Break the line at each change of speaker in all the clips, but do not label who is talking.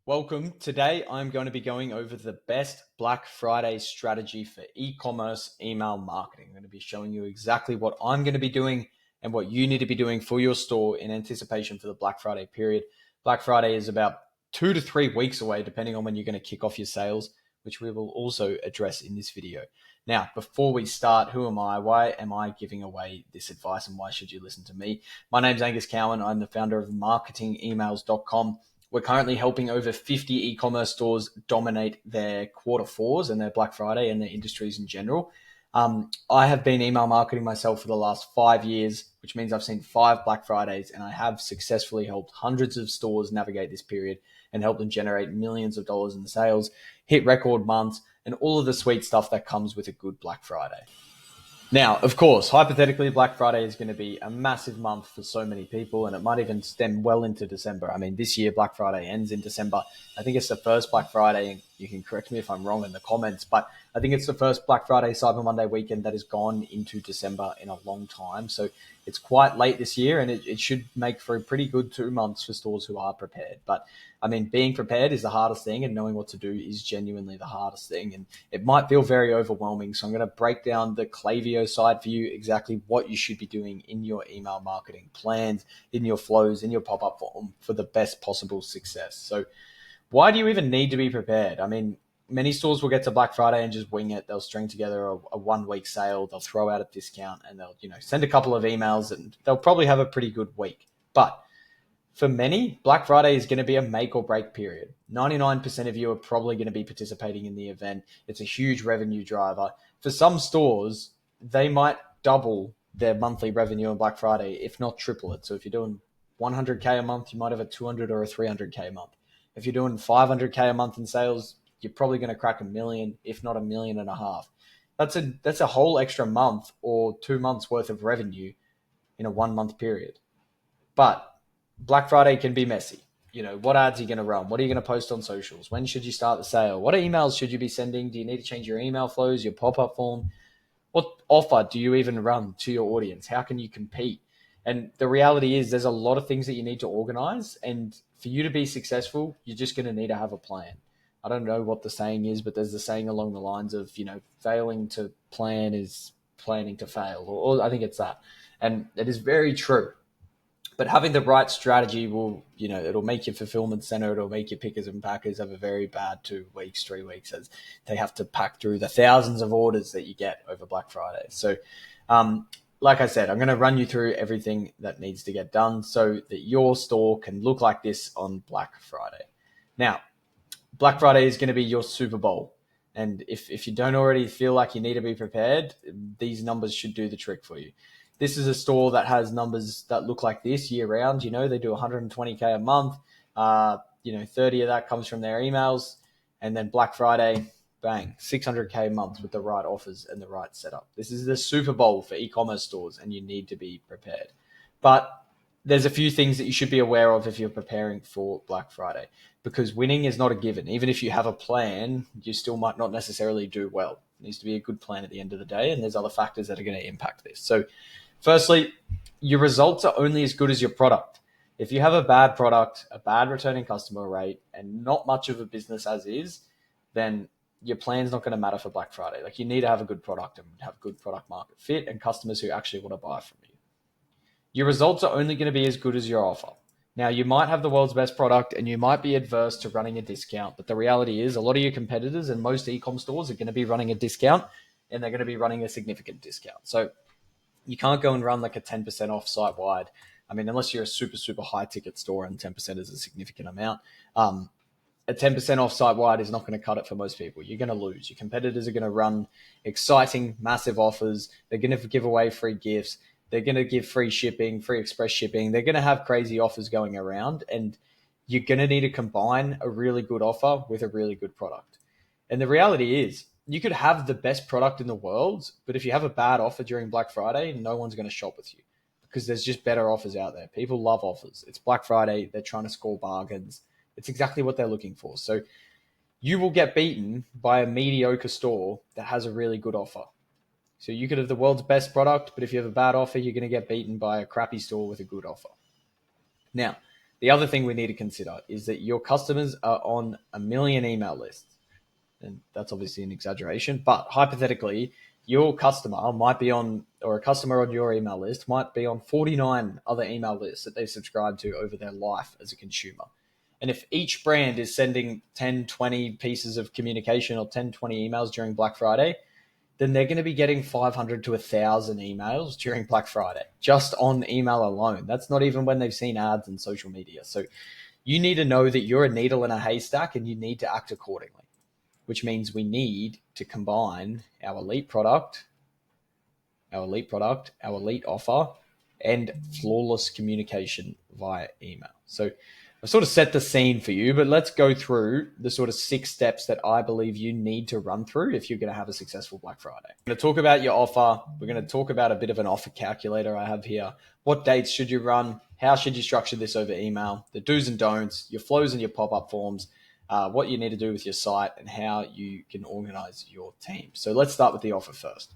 Welcome. Today, I'm going to be going over the best Black Friday strategy for e-commerce email marketing. I'm going to be showing you exactly what I'm going to be doing and what you need to be doing for your store in anticipation for the Black Friday period. Black Friday is about 2 to 3 weeks away, depending on when you're going to kick off your sales, which we will also address in this video. Now, before we start, who am I? Why am I giving away this advice and why should you listen to me? My name's Angus Cowan. I'm the founder of marketingemails.com. We're currently helping over 50 e-commerce stores dominate their quarter fours and their Black Friday and their industries in general. I have been email marketing myself for the last 5 years, which means I've seen 5 Black Fridays, and I have successfully helped hundreds of stores navigate this period and help them generate millions of dollars in sales, hit record months, and all of the sweet stuff that comes with a good Black Friday. Now, of course, hypothetically, Black Friday is going to be a massive month for so many people, and it might even stem well into December. I mean, this year, Black Friday ends in December. I think it's the first Black Friday, and you can correct me if I'm wrong in the comments, but I think it's the first Black Friday, Cyber Monday weekend that has gone into December in a long time. So it's quite late this year, and it should make for a pretty good 2 months for stores who are prepared. But I mean, being prepared is the hardest thing, and knowing what to do is genuinely the hardest thing. And it might feel very overwhelming. So I'm going to break down the Klaviyo side for you, exactly what you should be doing in your email marketing plans, in your flows, in your pop-up form for the best possible success. So why do you even need to be prepared? I mean, many stores will get to Black Friday and just wing it. They'll string together a 1 week sale. They'll throw out a discount and they'll, send a couple of emails and they'll probably have a pretty good week. But for many, Black Friday is going to be a make or break period. 99% of you are probably going to be participating in the event. It's a huge revenue driver. For some stores, they might double their monthly revenue on Black Friday, if not triple it. So if you're doing 100K a month, you might have a 200 or a 300K a month. If you're doing 500K a month in sales, you're probably going to crack a million, if not 1.5 million. That's a whole extra month or 2 months worth of revenue in a 1 month period. But Black Friday can be messy. What ads are you going to run? What are you going to post on socials? When should you start the sale? What emails should you be sending? Do you need to change your email flows, your pop-up form? What offer do you even run to your audience? How can you compete? And the reality is there's a lot of things that you need to organize. And for you to be successful, you're just going to need to have a plan. I don't know what the saying is, but there's the saying along the lines of, failing to plan is planning to fail. Or I think it's that. And it is very true. But having the right strategy will, it'll make your fulfillment center, it'll make your pickers and packers have a very bad 2 weeks, 3 weeks, as they have to pack through the thousands of orders that you get over Black Friday. So, like I said, I'm going to run you through everything that needs to get done so that your store can look like this on Black Friday. Now, Black Friday is going to be your Super Bowl. And if you don't already feel like you need to be prepared, these numbers should do the trick for you. This is a store that has numbers that look like this year round. They do 120K a month. 30 of that comes from their emails. And then Black Friday, bang, 600K a month with the right offers and the right setup. This is the Super Bowl for e-commerce stores, and you need to be prepared. But there's a few things that you should be aware of if you're preparing for Black Friday, because winning is not a given. Even if you have a plan, you still might not necessarily do well. It needs to be a good plan at the end of the day, and there's other factors that are going to impact this. So firstly, your results are only as good as your product. If you have a bad product, a bad returning customer rate, and not much of a business as is, then your plan's not going to matter for Black Friday. Like, you need to have a good product and have good product market fit and customers who actually want to buy from you. Your results are only going to be as good as your offer. Now, you might have the world's best product and you might be adverse to running a discount, but the reality is a lot of your competitors and most e-com stores are going to be running a discount, and they're going to be running a significant discount. So you can't go and run like a 10% off site wide. I mean, unless you're a super, super high ticket store and 10% is a significant amount. A 10% off site wide is not going to cut it for most people. You're going to lose. Your competitors are going to run exciting, massive offers. They're going to give away free gifts. They're going to give free shipping, free express shipping. They're going to have crazy offers going around, and you're going to need to combine a really good offer with a really good product. And the reality is, you could have the best product in the world, but if you have a bad offer during Black Friday, no one's going to shop with you because there's just better offers out there. People love offers. It's Black Friday. They're trying to score bargains. It's exactly what they're looking for. So you will get beaten by a mediocre store that has a really good offer. So you could have the world's best product, but if you have a bad offer, you're going to get beaten by a crappy store with a good offer. Now, The other thing we need to consider is that your customers are on a million email lists. And that's obviously an exaggeration, but hypothetically, your customer might be on, or a customer on your email list might be on 49 other email lists that they've subscribed to over their life as a consumer. And if each brand is sending 10, 20 pieces of communication or 10, 20 emails during Black Friday, then they're going to be getting 500 to 1,000 emails during Black Friday, just on email alone. That's not even when they've seen ads and social media. So you need to know that you're a needle in a haystack and you need to act accordingly, which means we need to combine our elite product, our elite offer, and flawless communication via email. So I've sort of set the scene for you, but let's go through the sort of 6 steps that I believe you need to run through if you're going to have a successful Black Friday. We're going to talk about your offer. We're going to talk about a bit of an offer calculator I have here. What dates should you run? How should you structure this over email? The do's and don'ts, your flows and your pop-up forms, what you need to do with your site, and how you can organize your team. So let's start with the offer first.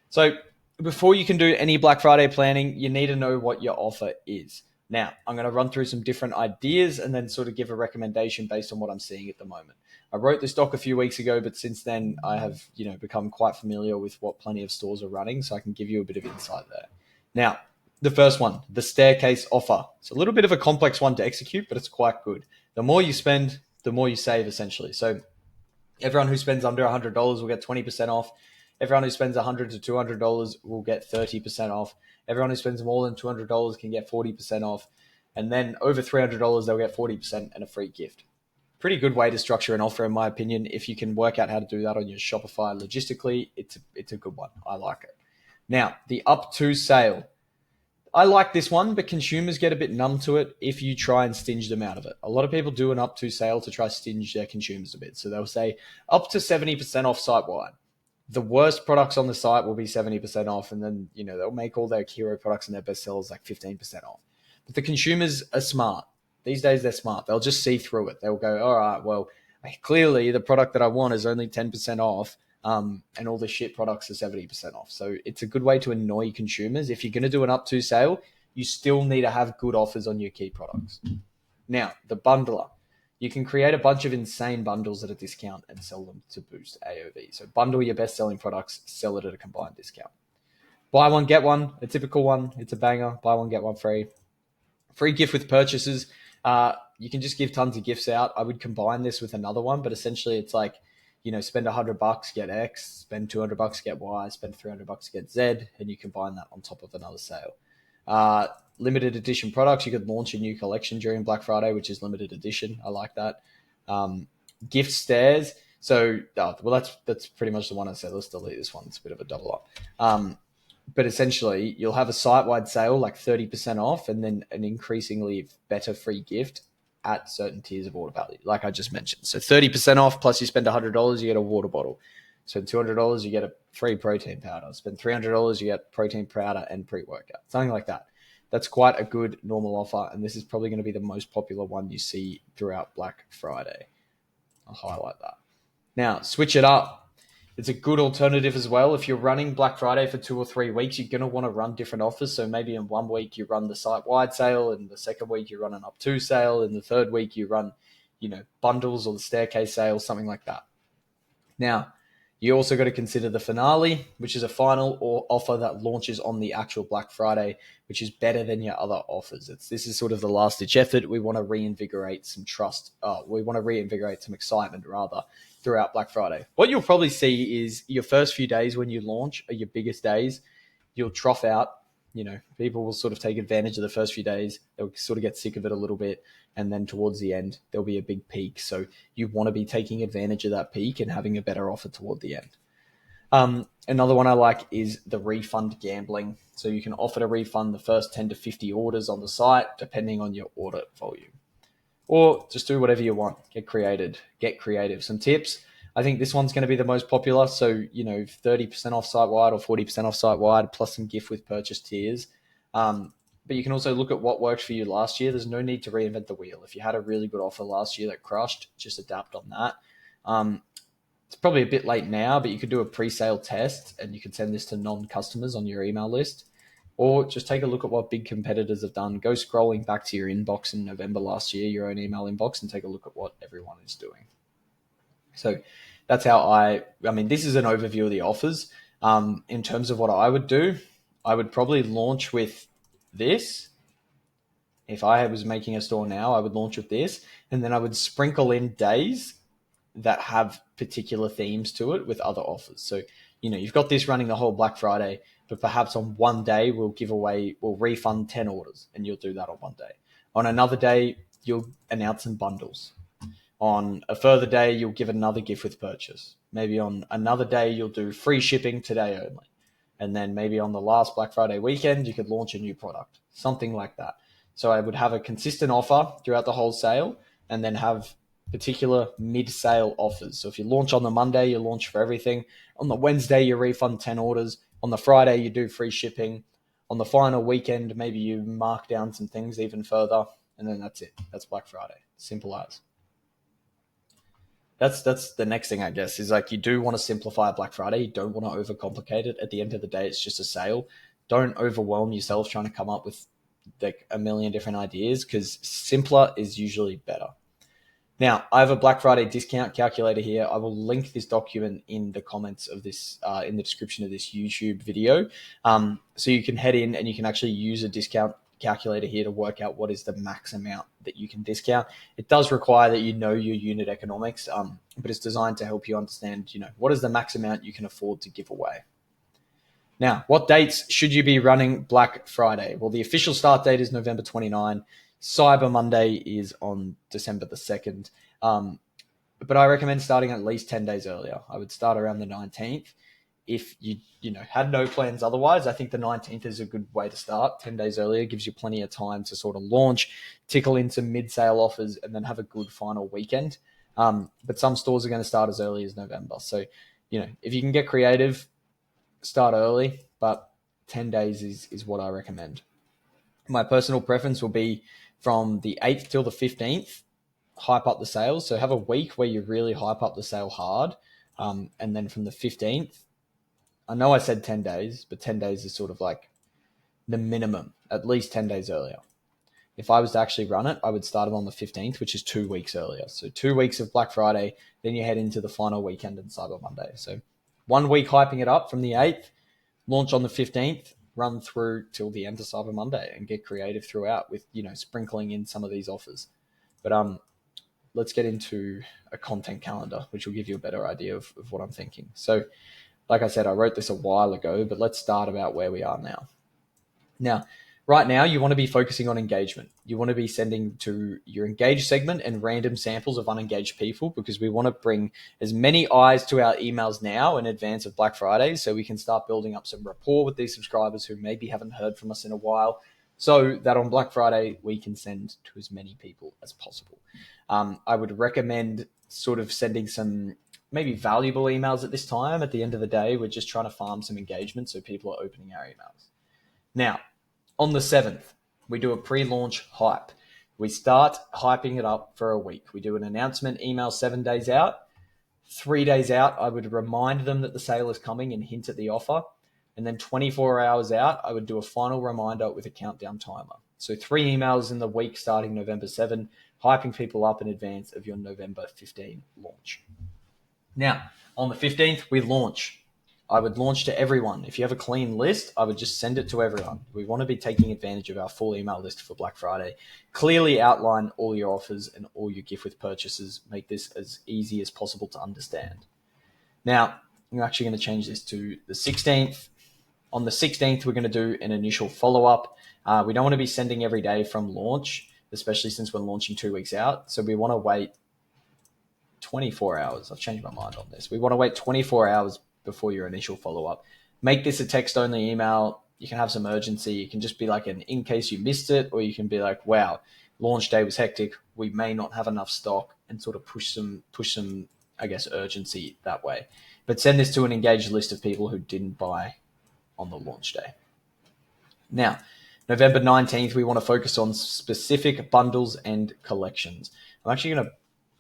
So before you can do any Black Friday planning, you need to know what your offer is. Now, I'm going to run through some different ideas and then sort of give a recommendation based on what I'm seeing at the moment. I wrote this doc a few weeks ago, but since then I have, become quite familiar with what plenty of stores are running, so I can give you a bit of insight there. Now, the first one, the staircase offer. It's a little bit of a complex one to execute, but it's quite good. The more you spend, the more you save, essentially. So everyone who spends under $100 will get 20% off. Everyone who spends $100 to $200 will get 30% off. Everyone who spends more than $200 can get 40% off. And then over $300, they'll get 40% and a free gift. Pretty good way to structure an offer, in my opinion. If you can work out how to do that on your Shopify logistically, it's a good one. I like it. Now, the up to sale. I like this one, but consumers get a bit numb to it if you try and stinge them out of it. A lot of people do an up to sale to try to stinge their consumers a bit. So they'll say up to 70% off site-wide. The worst products on the site will be 70% off, and then they'll make all their hero products and their best sellers like 15% off. But the consumers are smart. These days they're smart. They'll just see through it. They'll go, all right, well, clearly the product that I want is only 10% off, and all the shit products are 70% off. So it's a good way to annoy consumers. If you're going to do an up to sale, you still need to have good offers on your key products. Now, the bundler. You can create a bunch of insane bundles at a discount and sell them to boost AOV. So bundle your best-selling products, sell it at a combined discount. Buy one, get one, a typical one. It's a banger. Buy one, get one free. Free gift with purchases. You can just give tons of gifts out. I would combine this with another one, but essentially it's like, spend $100, get X, spend $200, get Y, spend $300, get Z, and you combine that on top of another sale. Limited edition products. You could launch a new collection during Black Friday, which is limited edition. I like that. Gift stairs. So, that's pretty much the one I said. Let's delete this one. It's a bit of a double up. But essentially, you'll have a site-wide sale, like 30% off, and then an increasingly better free gift at certain tiers of order value, like I just mentioned. So 30% off, plus you spend $100, you get a water bottle. Spend $200, you get a free protein powder. Spend $300, you get protein powder and pre-workout. Something like that. That's quite a good normal offer, and this is probably going to be the most popular one you see throughout Black Friday. I'll highlight that. Now, switch it up. It's a good alternative as well. If you're running Black Friday for 2 or 3 weeks, you're going to want to run different offers. So maybe in 1 week you run the site-wide sale, and the second week you run an up to sale, and the third week you run, bundles or the staircase sale, something like that. Now, you also got to consider the finale, which is a final or offer that launches on the actual Black Friday, which is better than your other offers. This is sort of the last-ditch effort. We want to reinvigorate some trust. We want to reinvigorate some excitement, rather, throughout Black Friday. What you'll probably see is your first few days when you launch are your biggest days. You'll trough out. People will sort of take advantage of the first few days. They'll sort of get sick of it a little bit. And then towards the end, there'll be a big peak. So you want to be taking advantage of that peak and having a better offer toward the end. Another one I like is the refund gambling. So you can offer to refund the first 10 to 50 orders on the site, depending on your order volume. Or just do whatever you want. Get creative. Some tips. I think this one's going to be the most popular. So, 30% off site-wide or 40% off site-wide, plus some gift with purchase tiers. But you can also look at what worked for you last year. There's no need to reinvent the wheel. If you had a really good offer last year that crushed, just adapt on that. It's probably a bit late now, but you could do a pre-sale test and you could send this to non-customers on your email list. or just take a look at what big competitors have done. Go scrolling back to your inbox in November last year, your own email inbox, and take a look at what everyone is doing. So that's how I mean, this is an overview of the offers. In terms of what I would do, I would probably launch with this. If I was making a store now, I would launch with this, and then I would sprinkle in days that have particular themes to it with other offers. So, you've got this running the whole Black Friday, but perhaps on one day we'll refund 10 orders, and you'll do that on one day. On another day, you'll announce some bundles. On a further day, you'll give another gift with purchase. Maybe on another day, you'll do free shipping today only. And then maybe on the last Black Friday weekend, you could launch a new product, something like that. So I would have a consistent offer throughout the whole sale, and then have particular mid-sale offers. So if you launch on the Monday, you launch for everything. On the Wednesday, you refund 10 orders. On the Friday, you do free shipping. On the final weekend, maybe you mark down some things even further, and then that's it. That's Black Friday. Simple as. That's the next thing, I guess, is like, you do want to simplify Black Friday. You don't want to overcomplicate it. At the end of the day, it's just a sale. Don't overwhelm yourself trying to come up with like a million different ideas, because simpler is usually better. Now, I have a Black Friday discount calculator here. I will link this document in the comments of this, in the description of this YouTube video. So you can head in and you can actually use a discount calculator here to work out what is the max amount that you can discount. It does require that you know your unit economics, but it's designed to help you understand, what is the max amount you can afford to give away. Now, what dates should you be running Black Friday? Well, the official start date is November 29. Cyber Monday is on December the 2nd. But I recommend starting at least 10 days earlier. I would start around the 19th. If you had no plans otherwise, I think the 19th is a good way to start. 10 days earlier gives you plenty of time to sort of launch, tickle into mid-sale offers, and then have a good final weekend. But some stores are going to start as early as November. So, if you can get creative, start early, but 10 days is what I recommend. My personal preference will be from the 8th till the 15th, hype up the sales. So have a week where you really hype up the sale hard. And then from the 15th, I know I said 10 days, but 10 days is sort of like the minimum, at least 10 days earlier. If I was to actually run it, I would start it on the 15th, which is 2 weeks earlier. So 2 weeks of Black Friday, then you head into the final weekend and Cyber Monday. So 1 week hyping it up from the 8th, launch on the 15th, run through till the end of Cyber Monday, and get creative throughout with, sprinkling in some of these offers. But let's get into a content calendar, which will give you a better idea of what I'm thinking. So like I said, I wrote this a while ago, but let's start about where we are now. Now, right now, you want to be focusing on engagement. You want to be sending to your engaged segment and random samples of unengaged people, because we want to bring as many eyes to our emails now in advance of Black Friday, so we can start building up some rapport with these subscribers who maybe haven't heard from us in a while, so that on Black Friday, we can send to as many people as possible. I would recommend sort of sending some maybe valuable emails at this time. At the end of the day, we're just trying to farm some engagement, so people are opening our emails. Now, on the 7th, we do a pre-launch hype. We start hyping it up for a week. We do an announcement email 7 days out. 3 days out, I would remind them that the sale is coming and hint at the offer. And then 24 hours out, I would do a final reminder with a countdown timer. So 3 emails in the week starting November 7, hyping people up in advance of your November 15 launch. Now, on the 15th, we launch. I would launch to everyone. If you have a clean list, I would just send it to everyone. We want to be taking advantage of our full email list for Black Friday. Clearly outline all your offers and all your gift with purchases. Make this as easy as possible to understand. Now, I'm actually going to change this to the 16th. On the 16th, we're going to do an initial follow-up. We don't want to be sending every day from launch, especially since we're launching 2 weeks out. So we want to wait 24 hours. I've changed my mind on this. We want to wait 24 hours before your initial follow-up. Make this a text-only email. You can have some urgency. You can just be like an in case you missed it, or you can be like, wow, launch day was hectic. We may not have enough stock, and sort of push some, I guess, urgency that way. But send this to an engaged list of people who didn't buy on the launch day. Now, November 19th, we want to focus on specific bundles and collections. I'm actually going to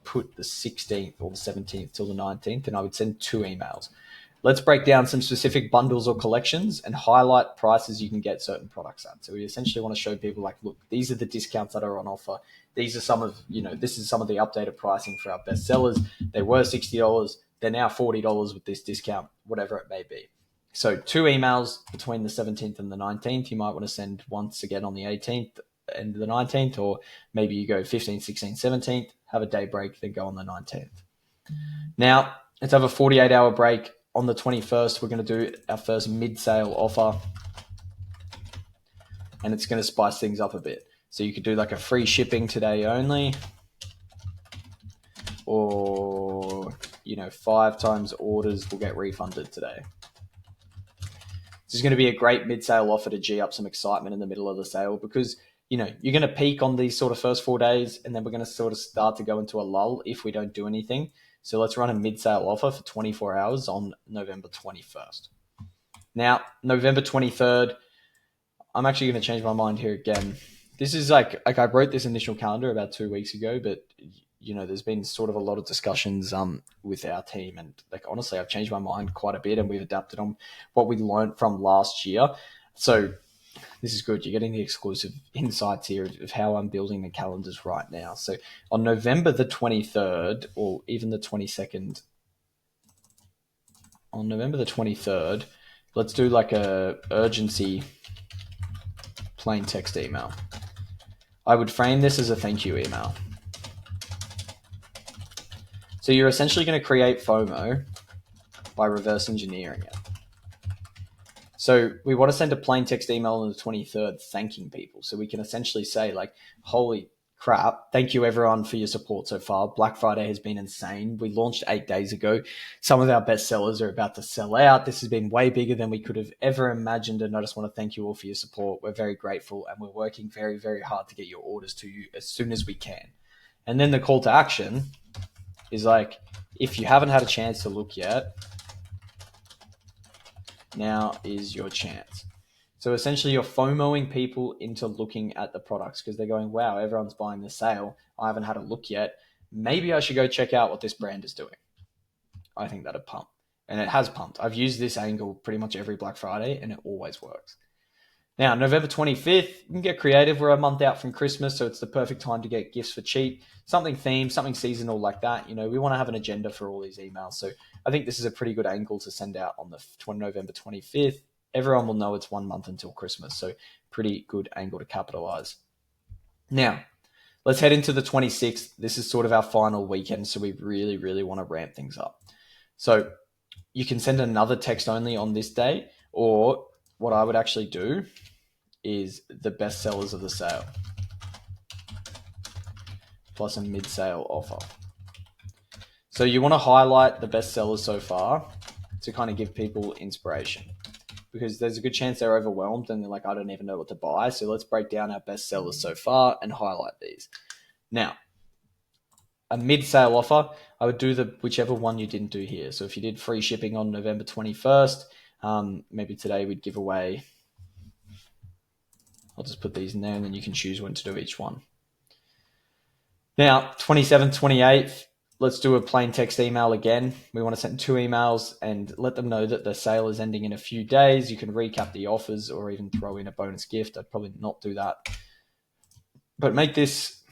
put the 16th or the 17th till the 19th, and I would send 2 emails. let's break down some specific bundles or collections and highlight prices you can get certain products at. So we essentially want to show people like, look, these are the discounts that are on offer. These are some of, this is some of the updated pricing for our best sellers. They were $60. They're now $40 with this discount, whatever it may be. So 2 emails between the 17th and the 19th. You might want to send once again on the 18th and the 19th, or maybe you go 15th, 16th, 17th, have a day break, then go on the 19th. Now, let's have a 48-hour break. On the 21st, we're going to do our first mid-sale offer, and it's going to spice things up a bit. So you could do like a free shipping today only, or 5 times orders will get refunded today. This is going to be a great mid-sale offer to G up some excitement in the middle of the sale, because you're going to peak on these sort of first 4 days, and then we're going to sort of start to go into a lull if we don't do anything. So let's run a mid-sale offer for 24 hours on November 21st. Now, November 23rd, I'm actually going to change my mind here again. This is like I wrote this initial calendar about 2 weeks ago, but there's been sort of a lot of discussions with our team, and like honestly, I've changed my mind quite a bit, and we've adapted on what we learned from last year. So this is good. You're getting the exclusive insights here of how I'm building the calendars right now. So on November the 23rd, or even the 22nd, on November the 23rd, let's do like a urgency plain text email. I would frame this as a thank you email. So you're essentially going to create FOMO by reverse engineering it. So we want to send a plain text email on the 23rd thanking people. So we can essentially say like, holy crap, thank you everyone for your support so far. Black Friday has been insane. We launched 8 days ago. Some of our best sellers are about to sell out. This has been way bigger than we could have ever imagined. And I just want to thank you all for your support. We're very grateful, and we're working very, very hard to get your orders to you as soon as we can. And then the call to action is like, if you haven't had a chance to look yet, now is your chance. So essentially you're FOMOing people into looking at the products because they're going, wow, everyone's buying the sale. I haven't had a look yet. Maybe I should go check out what this brand is doing. I think that'd pump. And it has pumped. I've used this angle pretty much every Black Friday, and it always works. Now, November 25th, you can get creative. We're a month out from Christmas, so it's the perfect time to get gifts for cheap. Something themed, something seasonal like that. We want to have an agenda for all these emails. So I think this is a pretty good angle to send out on the November 25th. Everyone will know it's 1 month until Christmas, so pretty good angle to capitalize. Now, let's head into the 26th. This is sort of our final weekend, so we really, really want to ramp things up. So you can send another text only on this day, or what I would actually do is the best sellers of the sale plus a mid-sale offer. So you want to highlight the best sellers so far to kind of give people inspiration, because there's a good chance they're overwhelmed and they're like, I don't even know what to buy. So let's break down our best sellers so far and highlight these. Now, a mid-sale offer, I would do whichever one you didn't do here. So if you did free shipping on November 21st, maybe today we'd give away, I'll just put these in there and then you can choose when to do each one. Now, 27th, 28th, let's do a plain text email again. We want to send 2 emails and let them know that the sale is ending in a few days. You can recap the offers or even throw in a bonus gift. I'd probably not do that. But make this,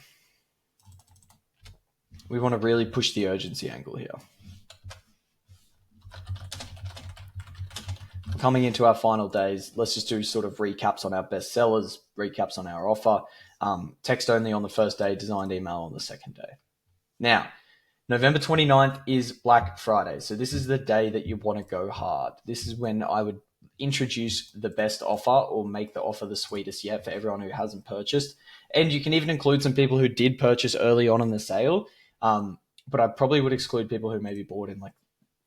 we want to really push the urgency angle here. Coming into our final days, let's just do sort of recaps on our best sellers, recaps on our offer, text only on the first day, designed email on the second day. Now, November 29th is Black Friday. So this is the day that you want to go hard. This is when I would introduce the best offer or make the offer the sweetest yet for everyone who hasn't purchased. And you can even include some people who did purchase early on in the sale. But I probably would exclude people who maybe bought in like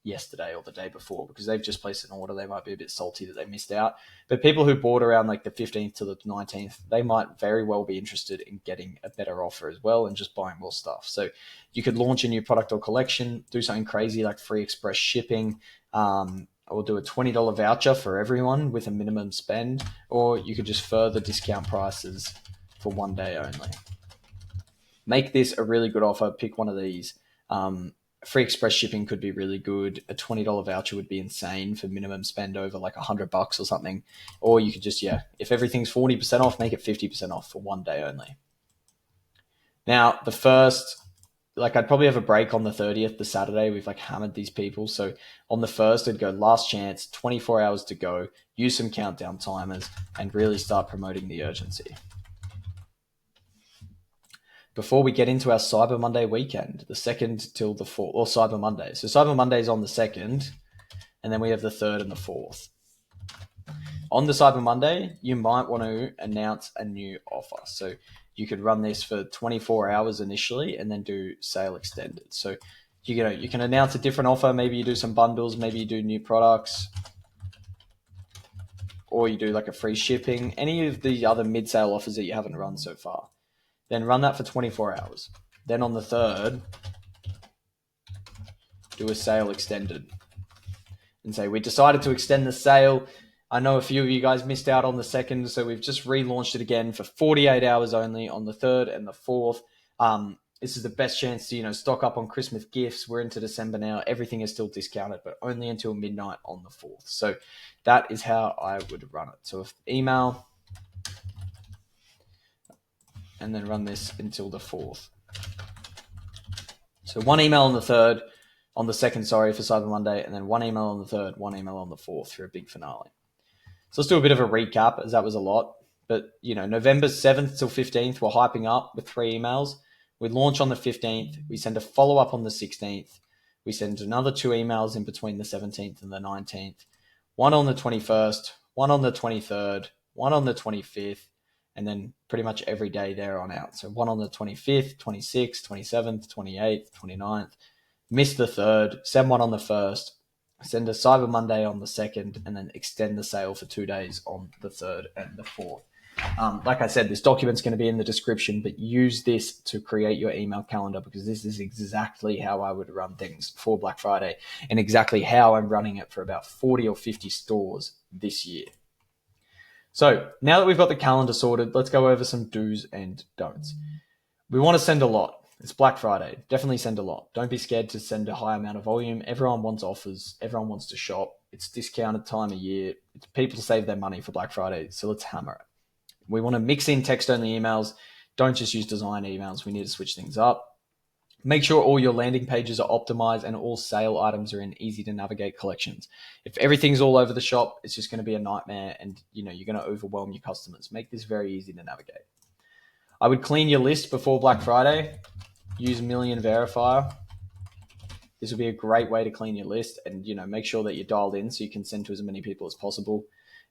yesterday or the day before, because they've just placed an order. They might be a bit salty that they missed out. But people who bought around like the 15th to the 19th, they might very well be interested in getting a better offer as well and just buying more stuff. So you could launch a new product or collection, do something crazy like free express shipping, or do a $20 voucher for everyone with a minimum spend, or you could just further discount prices for 1 day only. Make this a really good offer. Pick one of these. free express shipping could be really good. A $20 voucher would be insane for minimum spend over like $100 or something. Or you could just, if everything's 40% off, make it 50% off for one day only. Now, the first, like I'd probably have a break on the 30th, the Saturday. We've like hammered these people. So on the first, I'd go last chance, 24 hours to go, use some countdown timers, and really start promoting the urgency. Before we get into our Cyber Monday weekend, the 2nd till the 4th, or Cyber Monday. So Cyber Monday is on the 2nd, and then we have the 3rd and the 4th. On the Cyber Monday, you might want to announce a new offer. So you could run this for 24 hours initially and then do sale extended. So you can announce a different offer. Maybe you do some bundles, maybe you do new products, or you do like a free shipping, any of the other mid-sale offers that you haven't run so far. Then run that for 24 hours. Then on the 3rd, do a sale extended and say, we decided to extend the sale. I know a few of you guys missed out on the 2nd, so we've just relaunched it again for 48 hours only on the 3rd and the 4th. This is the best chance to, stock up on Christmas gifts. We're into December now. Everything is still discounted, but only until midnight on the 4th. So that is how I would run it. So if email, and then run this until the 4th. So one email on the 3rd, on the 2nd, for Cyber Monday, and then one email on the 3rd, one email on the 4th for a big finale. So let's do a bit of a recap, as that was a lot. But, November 7th till 15th, we're hyping up with 3 emails. We launch on the 15th. We send a follow-up on the 16th. We send another 2 emails in between the 17th and the 19th. One on the 21st, one on the 23rd, one on the 25th, and then pretty much every day there on out. So one on the 25th, 26th, 27th, 28th, 29th. Miss the 3rd, send one on the 1st, send a Cyber Monday on the 2nd, and then extend the sale for 2 days on the 3rd and the 4th. Like I said, this document's going to be in the description, but use this to create your email calendar, because this is exactly how I would run things for Black Friday and exactly how I'm running it for about 40 or 50 stores this year. So now that we've got the calendar sorted, let's go over some do's and don'ts. We want to send a lot. It's Black Friday. Definitely send a lot. Don't be scared to send a high amount of volume. Everyone wants offers. Everyone wants to shop. It's discounted time of year. People save their money for Black Friday, so let's hammer it. We want to mix in text-only emails. Don't just use design emails. We need to switch things up. Make sure all your landing pages are optimized and all sale items are in easy-to-navigate collections. If everything's all over the shop, it's just going to be a nightmare, and you're going to overwhelm your customers. Make this very easy to navigate. I would clean your list before Black Friday. Use Million Verifier. This would be a great way to clean your list, and make sure that you're dialed in so you can send to as many people as possible.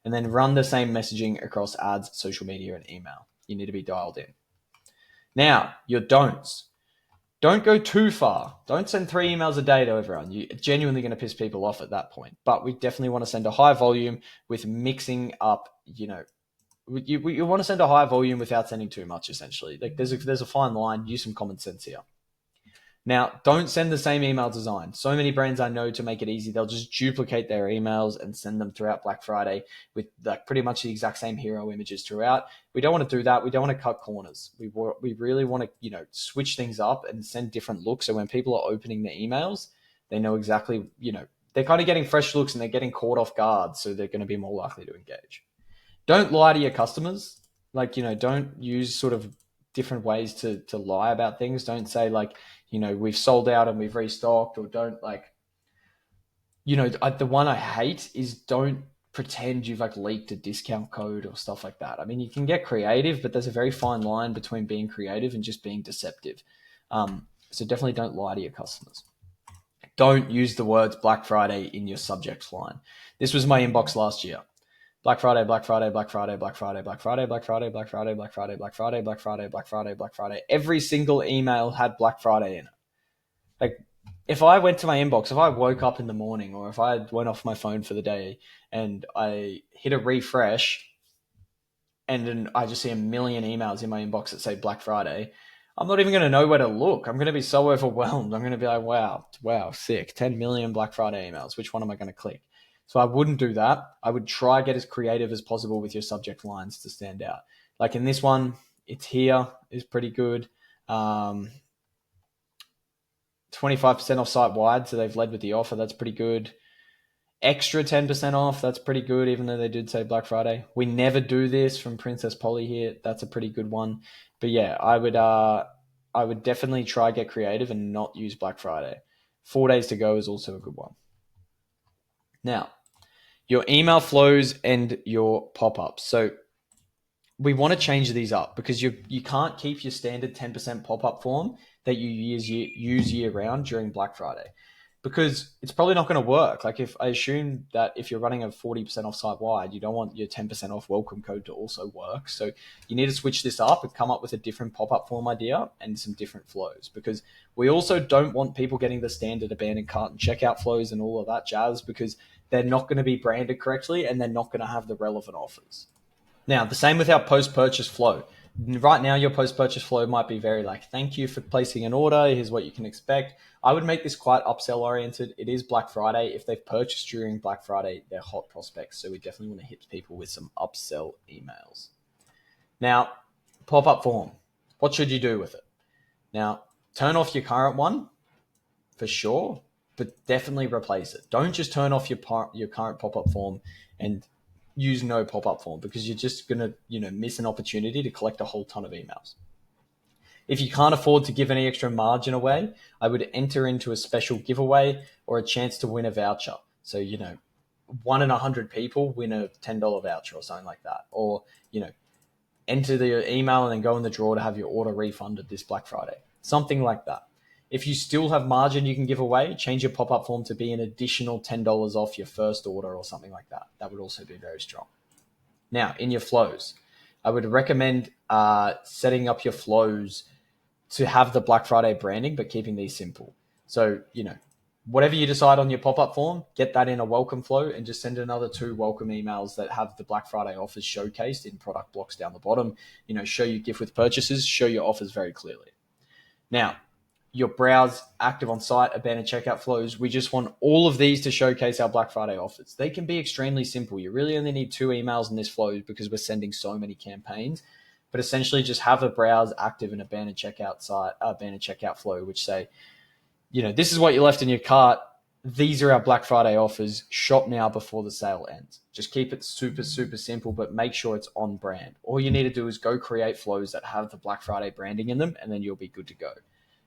And then run the same messaging across ads, social media, and email. You need to be dialed in. Now, your don'ts. Don't go too far. Don't send 3 emails a day to everyone. You're genuinely going to piss people off at that point. But we definitely want to send a high volume with mixing up, you want to send a high volume without sending too much, essentially. Like there's a fine line. Use some common sense here. Now, don't send the same email design. So many brands I know, to make it easy, they'll just duplicate their emails and send them throughout Black Friday with like pretty much the exact same hero images throughout. We don't want to do that. We don't want to cut corners. We really want to, switch things up and send different looks. So when people are opening their emails, they know exactly, they're kind of getting fresh looks and they're getting caught off guard. So they're going to be more likely to engage. Don't lie to your customers. Like, don't use sort of different ways to lie about things. Don't say like, we've sold out and we've restocked, or don't like, the one I hate is don't pretend you've like leaked a discount code or stuff like that. I mean, you can get creative, but there's a very fine line between being creative and just being deceptive. So definitely don't lie to your customers. Don't use the words Black Friday in your subject line. This was my inbox last year. Black Friday, Black Friday, Black Friday, Black Friday, Black Friday, Black Friday, Black Friday, Black Friday, Black Friday, Black Friday, Black Friday, Black Friday. Every single email had Black Friday in it. Like, if I went to my inbox, if I woke up in the morning, or if I went off my phone for the day and I hit a refresh and then I just see a million emails in my inbox that say Black Friday, I'm not even going to know where to look. I'm going to be so overwhelmed. I'm going to be like, wow, sick. 10 million Black Friday emails. Which one am I going to click? So I wouldn't do that. I would try to get as creative as possible with your subject lines to stand out. Like in this one, it's here is pretty good. 25% off site wide, so they've led with the offer. That's pretty good. Extra 10% off, that's pretty good, even though they did say Black Friday. We never do this from Princess Polly here. That's a pretty good one. But yeah, I would definitely try get creative and not use Black Friday. 4 days to go is also a good one. Now, your email flows and your pop-ups. So we want to change these up because you can't keep your standard 10% pop-up form that you use year round during Black Friday, because it's probably not going to work. Like, if I assume that if you're running a 40% off site wide, you don't want your 10% off welcome code to also work. So you need to switch this up and come up with a different pop-up form idea and some different flows, because we also don't want people getting the standard abandoned cart and checkout flows and all of that jazz, because they're not going to be branded correctly and they're not going to have the relevant offers. Now, the same with our post-purchase flow. Right now, your post-purchase flow might be very like, thank you for placing an order. Here's what you can expect. I would make this quite upsell oriented. It is Black Friday. If they've purchased during Black Friday, they're hot prospects. So we definitely want to hit people with some upsell emails. Now, pop-up form. What should you do with it? Now, turn off your current one for sure, but definitely replace it. Don't just turn off your current pop-up form and use no pop-up form, because you're just going to miss an opportunity to collect a whole ton of emails. If you can't afford to give any extra margin away, I would enter into a special giveaway or a chance to win a voucher. So 1 in 100 people win a $10 voucher or something like that, or enter the email and then go in the draw to have your order refunded this Black Friday, something like that. If you still have margin you can give away, change your pop-up form to be an additional $10 off your first order or something like that. That would also be very strong. Now, in your flows, I would recommend setting up your flows to have the Black Friday branding, but keeping these simple. So, whatever you decide on your pop-up form, get that in a welcome flow and just send another 2 welcome emails that have the Black Friday offers showcased in product blocks down the bottom. Show your gift with purchases, show your offers very clearly. Now, your browse, active on site, abandoned checkout flows. We just want all of these to showcase our Black Friday offers. They can be extremely simple. You really only need 2 emails in this flow because we're sending so many campaigns. But essentially just have a browse, active, and abandoned checkout flow, which say, this is what you left in your cart. These are our Black Friday offers. Shop now before the sale ends. Just keep it super, super simple, but make sure it's on brand. All you need to do is go create flows that have the Black Friday branding in them, and then you'll be good to go.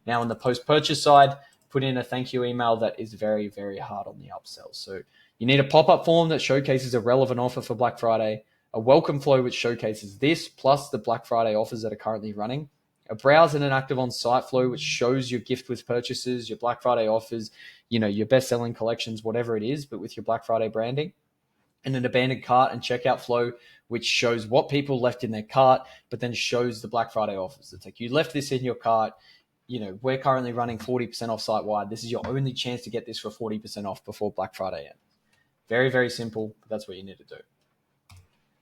Now, on the post-purchase side, put in a thank you email that is very, very hard on the upsell. So you need a pop-up form that showcases a relevant offer for Black Friday, a welcome flow which showcases this, plus the Black Friday offers that are currently running, a browse and an active on-site flow which shows your gift with purchases, your Black Friday offers, your best-selling collections, whatever it is, but with your Black Friday branding, and an abandoned cart and checkout flow which shows what people left in their cart, but then shows the Black Friday offers. It's like, you left this in your cart. We're currently running 40% off site wide. This is your only chance to get this for 40% off before Black Friday ends. Very, very simple, but that's what you need to do.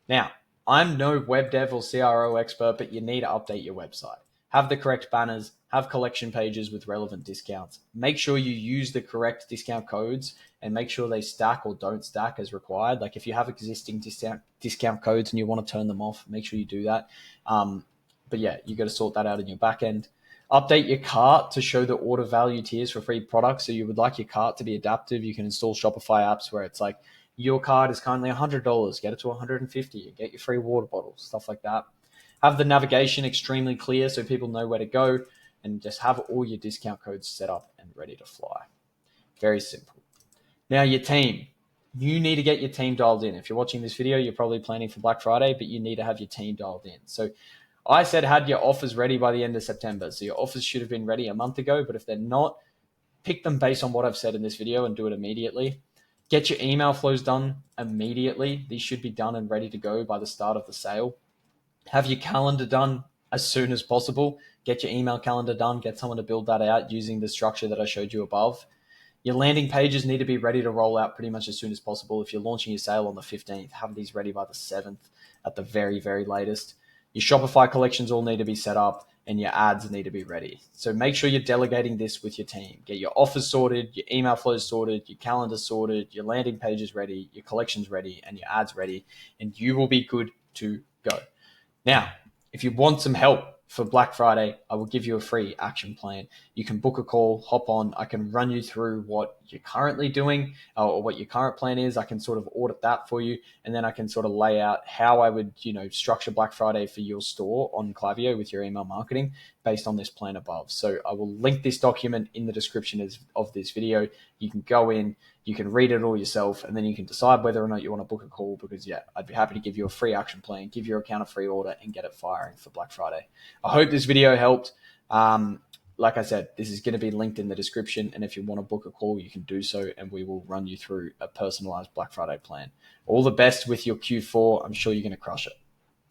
Now, I'm no web dev or CRO expert, but you need to update your website. Have the correct banners, have collection pages with relevant discounts. Make sure you use the correct discount codes and make sure they stack or don't stack as required. Like, if you have existing discount codes and you want to turn them off, make sure you do that. But yeah, you got to sort that out in your back end. Update your cart to show the order value tiers for free products. So you would like your cart to be adaptive. You can install Shopify apps where it's like, your cart is currently $100, get it to $150, and get your free water bottles, stuff like that. Have the navigation extremely clear so people know where to go, and just have all your discount codes set up and ready to fly. Very simple. Now, your team. You need to get your team dialed in. If you're watching this video, you're probably planning for Black Friday, but you need to have your team dialed in. So I said had your offers ready by the end of September. So your offers should have been ready a month ago, but if they're not, pick them based on what I've said in this video and do it immediately. Get your email flows done immediately. These should be done and ready to go by the start of the sale. Have your calendar done as soon as possible. Get your email calendar done. Get someone to build that out using the structure that I showed you above. Your landing pages need to be ready to roll out pretty much as soon as possible. If you're launching your sale on the 15th, have these ready by the 7th at the very, very latest. Your Shopify collections all need to be set up, and your ads need to be ready. So make sure you're delegating this with your team. Get your offers sorted, your email flows sorted, your calendar sorted, your landing pages ready, your collections ready, and your ads ready, and you will be good to go. Now, if you want some help for Black Friday, I will give you a free action plan. You can book a call, hop on. I can run you through what you're currently doing or what your current plan is. I can sort of audit that for you. And then I can sort of lay out how I would, structure Black Friday for your store on Klaviyo with your email marketing based on this plan above. So I will link this document in the description of this video. You can go in, you can read it all yourself, and then you can decide whether or not you want to book a call because, I'd be happy to give you a free action plan, give your account a free order, and get it firing for Black Friday. I hope this video helped. Like I said, this is going to be linked in the description, and if you want to book a call, you can do so, and we will run you through a personalized Black Friday plan. All the best with your Q4. I'm sure you're going to crush it.